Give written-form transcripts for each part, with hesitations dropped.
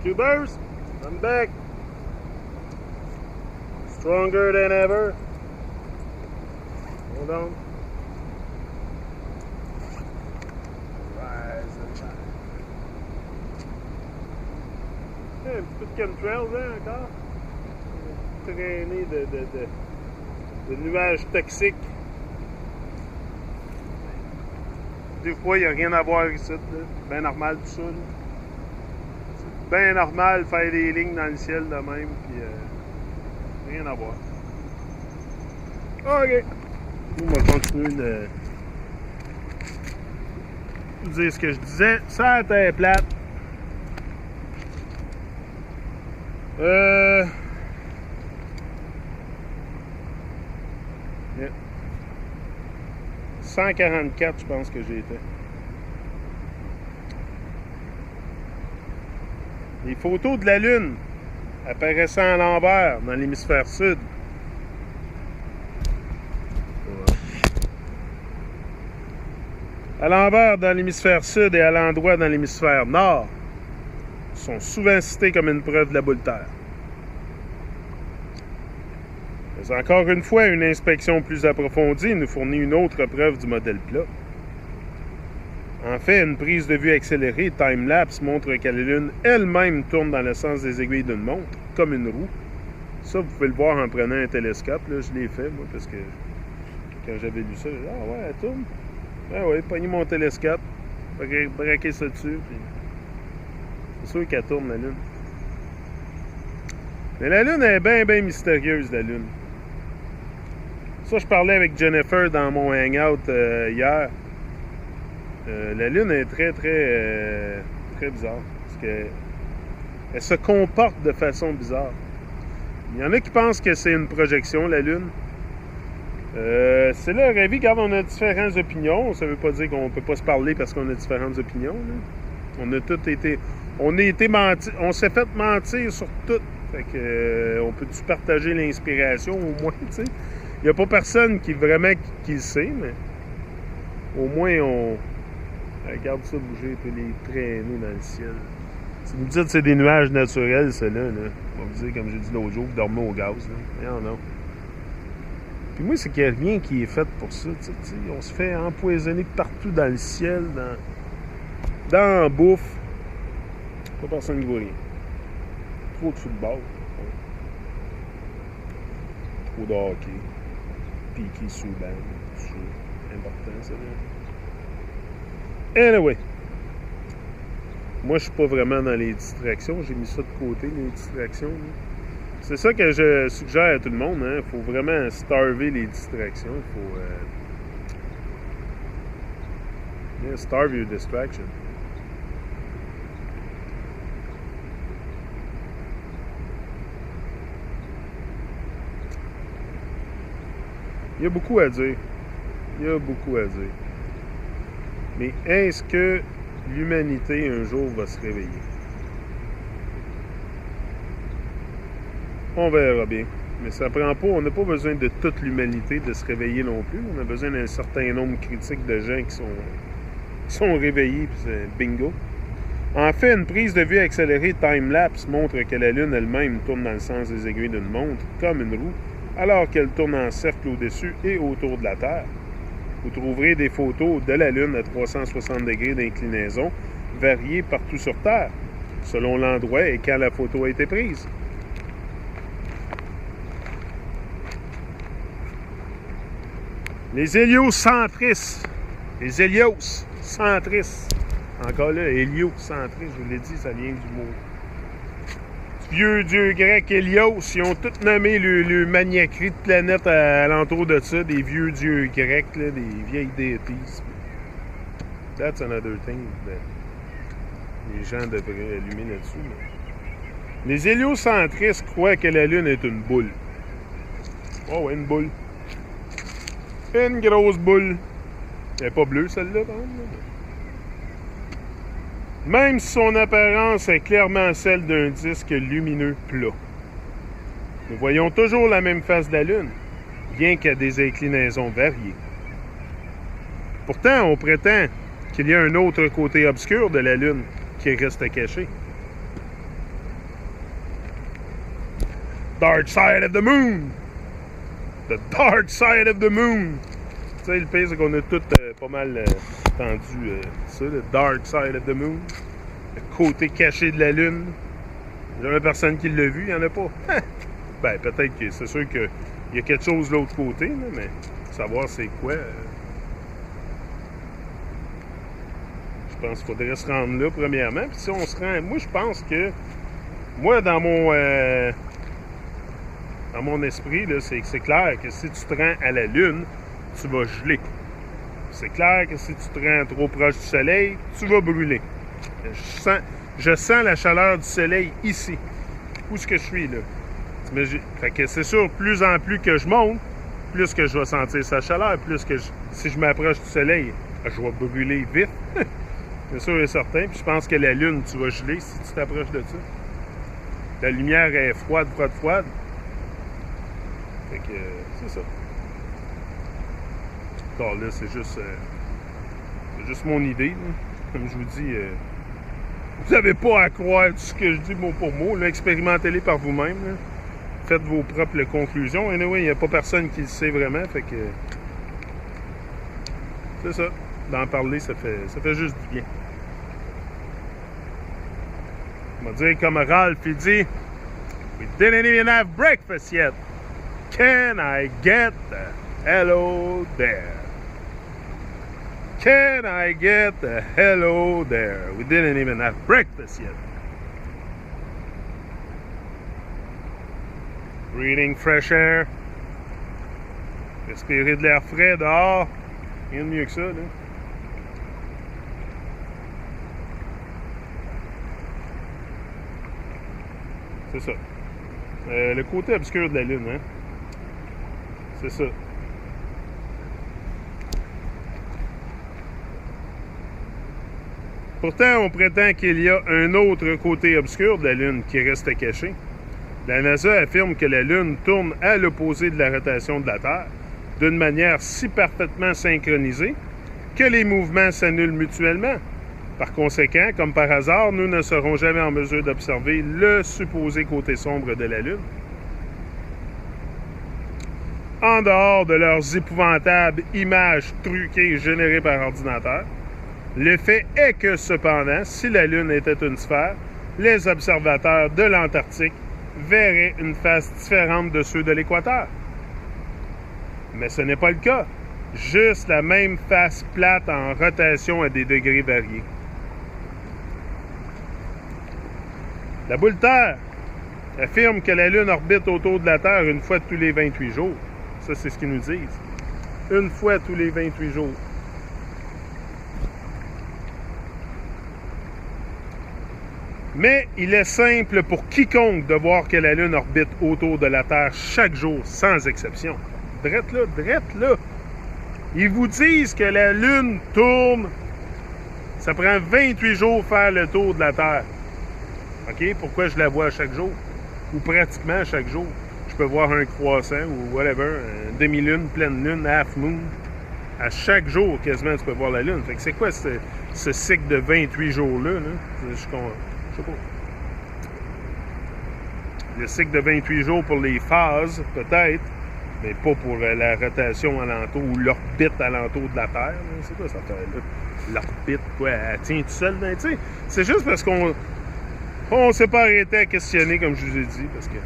YouTubers, I'm back. Stronger than ever. Hold on. Rise and shine. Un petit peu de chemtrails, hein, encore. Traîné de nuages toxiques. Des fois, il n'y a rien à voir ici. C'est bien normal tout ça. C'est bien normal faire des lignes dans le ciel de même. Puis, rien à voir. OK. On va continuer de vous dire ce que je disais. Ça, la terre plate. Yeah. 144, je pense que j'ai été. Les photos de la Lune apparaissant à l'envers dans l'hémisphère sud. À l'envers dans l'hémisphère sud et à l'endroit dans l'hémisphère nord sont souvent cités comme une preuve de la boule Terre. Mais encore une fois, une inspection plus approfondie nous fournit une autre preuve du modèle plat. En fait, une prise de vue accélérée, time-lapse, montre que la Lune elle-même tourne dans le sens des aiguilles d'une montre, comme une roue. Ça, vous pouvez le voir en prenant un télescope. Là, je l'ai fait, moi, parce que quand j'avais lu ça, j'ai dit « Ah ouais, elle tourne. » Ah ouais, pogner mon télescope, braquer ça dessus, puis c'est sûr qu'elle tourne, la Lune. Mais la Lune est bien, bien mystérieuse, la Lune. Ça, je parlais avec Jennifer dans mon hangout hier. La Lune est très, très, très bizarre. Parce qu'elle se comporte de façon bizarre. Il y en a qui pensent que c'est une projection, la Lune. C'est leur avis, car on a différentes opinions. Ça ne veut pas dire qu'on ne peut pas se parler parce qu'on a différentes opinions. Là. On a tous été... On s'est fait mentir sur tout. Fait que, on peut-tu partager l'inspiration au moins, tu sais. Il n'y a pas personne qui vraiment qui le sait, mais au moins on regarde ça bouger et les traîner dans le ciel. Si vous me dites que c'est des nuages naturels, ceux-là, là, on va vous dire, comme j'ai dit l'autre jour, vous dormez au gaz. Là. Non. Puis moi, c'est qu'il n'y a rien qui est fait pour ça. T'sais. On se fait empoisonner partout dans le ciel, dans la bouffe. Pas personne qui voit rien. Trop de football. Trop de hockey. Piqué sous le banc. C'est important, ça. Là. Anyway. Moi, je suis pas vraiment dans les distractions. J'ai mis ça de côté, les distractions. Là. C'est ça que je suggère à tout le monde. Il faut vraiment starver les distractions. Il faut... starve your distraction. Il y a beaucoup à dire. Mais est-ce que l'humanité, un jour, va se réveiller? On verra bien. Mais ça prend pas... On n'a pas besoin de toute l'humanité de se réveiller non plus. On a besoin d'un certain nombre critique de gens qui sont réveillés, puis c'est bingo. En fait, une prise de vue accélérée time-lapse montre que la Lune elle-même tourne dans le sens des aiguilles d'une montre, comme une roue, alors qu'elle tourne en cercle au-dessus et autour de la Terre. Vous trouverez des photos de la Lune à 360 degrés d'inclinaison, variées partout sur Terre, selon l'endroit et quand la photo a été prise. Les héliocentristes. Les héliocentristes. Encore là, héliocentristes, je vous l'ai dit, ça vient du mot. Vieux dieu grec Hélios, ils ont tous nommé le maniaquerie de planète alentour de ça, des vieux dieux grecs, là, des vieilles déités. That's another thing that les gens devraient allumer là-dessus. Mais... Les héliocentristes croient que la Lune est une boule. Oh ouais, une boule. Une grosse boule. Elle n'est pas bleue, celle-là, par exemple. Même si son apparence est clairement celle d'un disque lumineux plat. Nous voyons toujours la même face de la Lune, bien qu'à des inclinaisons variées. Pourtant, on prétend qu'il y a un autre côté obscur de la Lune qui reste caché. Dark side of the moon! The dark side of the moon! Tu sais, le pire, c'est qu'on a tous pas mal entendu ça, le dark side of the moon. Le côté caché de la lune. Jamais personne qui l'a vu, il n'y en a pas. Ben, peut-être que c'est sûr qu'il y a quelque chose de l'autre côté, là, mais savoir c'est quoi. Je pense qu'il faudrait se rendre là, premièrement. Puis si on se rend. Moi, je pense que. Moi, dans mon esprit, là, c'est clair que si tu te rends à la Lune, tu vas geler. C'est clair que si tu te rends trop proche du Soleil, tu vas brûler. Je sens la chaleur du Soleil ici. Où est-ce que je suis, là? Fait que c'est sûr, plus en plus que je monte, plus que je vais sentir sa chaleur, plus que si je m'approche du Soleil, je vais brûler vite. C'est sûr et certain. Puis je pense que la Lune, tu vas geler si tu t'approches de ça. La lumière est froide. Fait que c'est ça. Encore là, c'est juste mon idée. Là. Comme je vous dis, vous n'avez pas à croire tout ce que je dis mot pour mot. Là, expérimentez-les par vous-même. Là. Faites vos propres conclusions. Anyway, il n'y a pas personne qui le sait vraiment. Fait que c'est ça. D'en parler, ça fait juste du bien. On va dire comme Ralph, il dit We didn't even have breakfast yet. Can I get the hello there? Can I get the hello there? We didn't even have breakfast yet. Breathing fresh air. Respirer de l'air frais dehors. Rien de mieux que ça, là. C'est ça. Le côté obscur de la Lune, hein? C'est ça. Pourtant, on prétend qu'il y a un autre côté obscur de la Lune qui reste caché. La NASA affirme que la Lune tourne à l'opposé de la rotation de la Terre, d'une manière si parfaitement synchronisée que les mouvements s'annulent mutuellement. Par conséquent, comme par hasard, nous ne serons jamais en mesure d'observer le supposé côté sombre de la Lune. En dehors de leurs épouvantables images truquées générées par ordinateur, le fait est que, cependant, si la Lune était une sphère, les observateurs de l'Antarctique verraient une face différente de ceux de l'Équateur. Mais ce n'est pas le cas. Juste la même face plate en rotation à des degrés variés. La boule Terre affirme que la Lune orbite autour de la Terre une fois tous les 28 jours. Ça, c'est ce qu'ils nous disent. Une fois tous les 28 jours. Mais il est simple pour quiconque de voir que la Lune orbite autour de la Terre chaque jour, sans exception. Drette là. Ils vous disent que la Lune tourne. Ça prend 28 jours faire le tour de la Terre. OK? Pourquoi je la vois chaque jour? Ou pratiquement chaque jour. Je peux voir un croissant ou whatever, une demi-lune, pleine lune, half moon. À chaque jour, quasiment, tu peux voir la Lune. Fait que c'est quoi ce cycle de 28 jours-là? Là? Je sais pas. Le cycle de 28 jours pour les phases, peut-être, mais pas pour la rotation alentour ou l'orbite alentour de la Terre. Là. C'est quoi ça fait là? L'orbite, quoi? Elle tient tout seul. Ben, tu sais, c'est juste parce qu'on ne s'est pas arrêté à questionner, comme je vous ai dit, parce que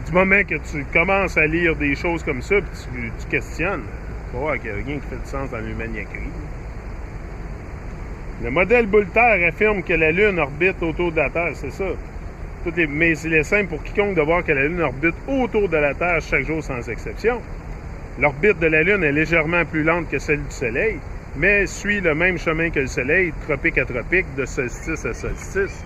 du moment que tu commences à lire des choses comme ça, puis tu questionnes, tu vas voir qu'il n'y a rien qui fait du sens dans l'humaniaquerie. Le modèle boule Terre affirme que la Lune orbite autour de la Terre, c'est ça. Mais il est simple pour quiconque de voir que la Lune orbite autour de la Terre chaque jour sans exception. L'orbite de la Lune est légèrement plus lente que celle du Soleil, mais suit le même chemin que le Soleil, tropique à tropique, de solstice à solstice,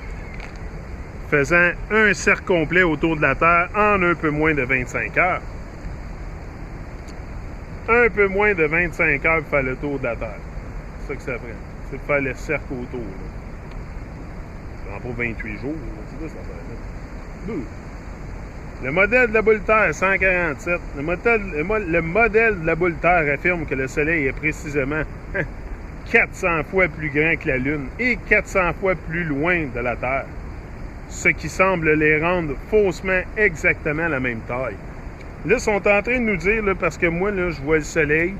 faisant un cercle complet autour de la Terre en un peu moins de 25 heures. Un peu moins de 25 heures pour faire le tour de la Terre. C'est ça que ça prend. C'est de faire le cercle autour. Ça prend pas 28 jours. C'est ça, ça fait. Le modèle de la boule Terre, 147. Le modèle de la boule Terre affirme que le Soleil est précisément 400 fois plus grand que la Lune et 400 fois plus loin de la Terre. ce qui semble les rendre faussement exactement la même taille. Là, ils sont en train de nous dire, là, parce que moi, là, je vois le soleil,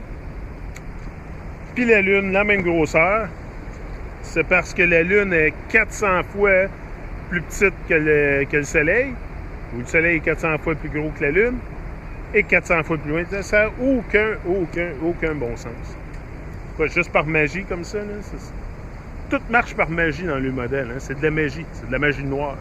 puis la Lune, la même grosseur. C'est parce que la Lune est 400 fois plus petite que le Soleil, ou le Soleil est 400 fois plus gros que la Lune, et 400 fois plus loin. Ça n'a aucun bon sens. Pas juste par magie comme ça. Là, tout marche par magie dans le modèle. Hein. C'est de la magie. C'est de la magie noire.